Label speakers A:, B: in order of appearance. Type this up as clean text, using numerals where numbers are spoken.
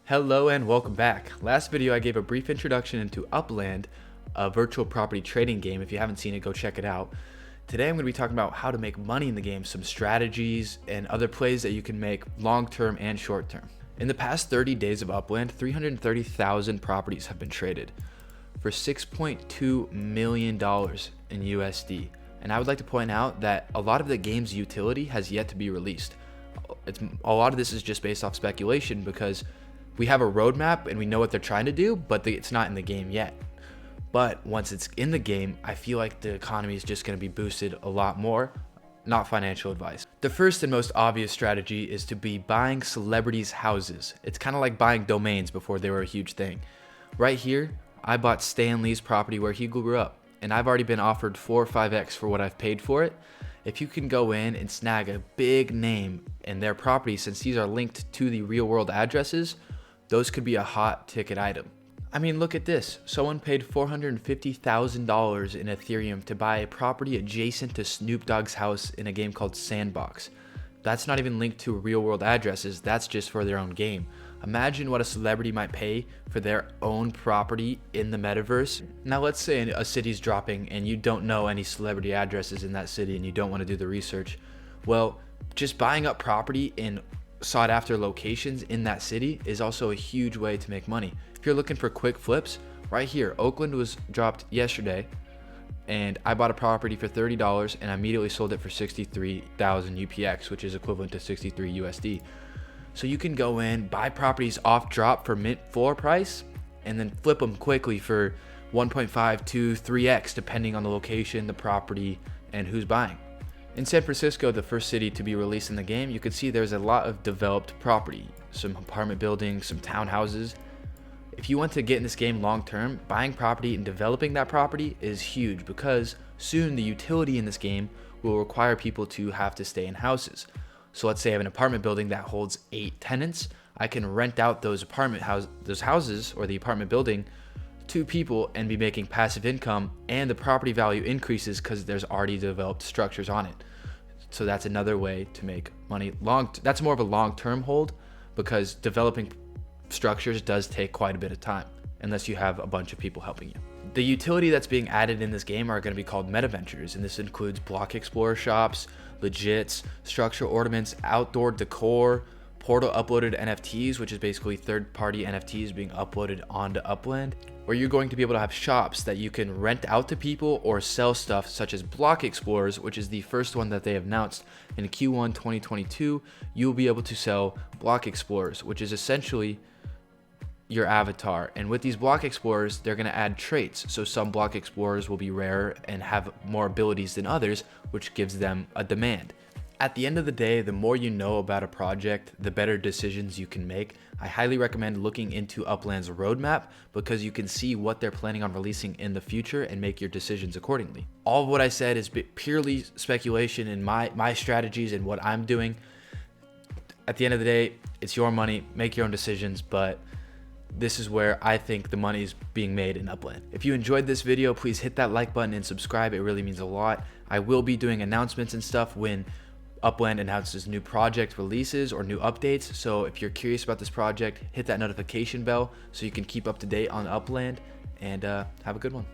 A: Hello and welcome back. Last video I gave a brief introduction into Upland, a virtual property trading game. If you haven't seen it, go check it out. Today I'm going to be talking about how to make money in the game, some strategies and other plays that you can make long-term and short-term. In the past 30 days of Upland, 330,000 properties have been traded for $6.2 million in USD. And I would like to point out that a lot of the game's utility has yet to be released. A lot of this is just based off speculation because we have a roadmap and we know what they're trying to do, but it's not in the game yet. But once it's in the game, I feel like the economy is just going to be boosted a lot more. Not financial advice. The first and most obvious strategy is to be buying celebrities' houses. It's kind of like buying domains before they were a huge thing. Right here, I bought Stan Lee's property where he grew up, and I've already been offered 4 or 5x for what I've paid for it. If you can go in and snag a big name in their property, since these are linked to the real world addresses, those could be a hot ticket item. I mean, look at this. Someone paid $450,000 in Ethereum to buy a property adjacent to Snoop Dogg's house in a game called Sandbox. That's not even linked to real world addresses, that's just for their own game. Imagine what a celebrity might pay for their own property in the metaverse. Now let's say a city's dropping and you don't know any celebrity addresses in that city and you don't want to do the research. Well, just buying up property in sought after locations in that city is also a huge way to make money. If you're looking for quick flips, right here, Oakland was dropped yesterday and I bought a property for $30 and I immediately sold it for 63,000 UPX, which is equivalent to 63 USD. So you can go in, buy properties off drop for mint floor price and then flip them quickly for 1.5 to 3x depending on the location, the property, and who's buying. In San Francisco, the first city to be released in the game, you can see there's a lot of developed property, some apartment buildings, some townhouses. If you want to get in this game long term, buying property and developing that property is huge because soon the utility in this game will require people to have to stay in houses. So let's say I have an apartment building that holds 8 tenants. I can rent out those houses or the apartment building to people and be making passive income, and the property value increases because there's already developed structures on it. So that's another way to make money. That's more of a long-term hold because developing structures does take quite a bit of time unless you have a bunch of people helping you. The utility that's being added in this game are going to be called meta ventures, and this includes block explorer shops, legits, structural ornaments, outdoor decor, portal uploaded NFTs, which is basically third-party NFTs being uploaded onto Upland, where you're going to be able to have shops that you can rent out to people or sell stuff such as block explorers, which is the first one that they have announced. In Q1 2022, you'll be able to sell block explorers, which is essentially your avatar. And with these block explorers, they're going to add traits. So some block explorers will be rarer and have more abilities than others, which gives them a demand. At the end of the day, the more you know about a project, the better decisions you can make. I highly recommend looking into Upland's roadmap because you can see what they're planning on releasing in the future and make your decisions accordingly. All of what I said is purely speculation and my strategies and what I'm doing. At the end of the day, it's your money, make your own decisions, but this is where I think the money is being made in Upland. If you enjoyed this video, please hit that like button and subscribe. It really means a lot. I will be doing announcements and stuff when Upland announces new project releases or new updates. So if you're curious about this project, hit that notification bell so you can keep up to date on Upland, and have a good one.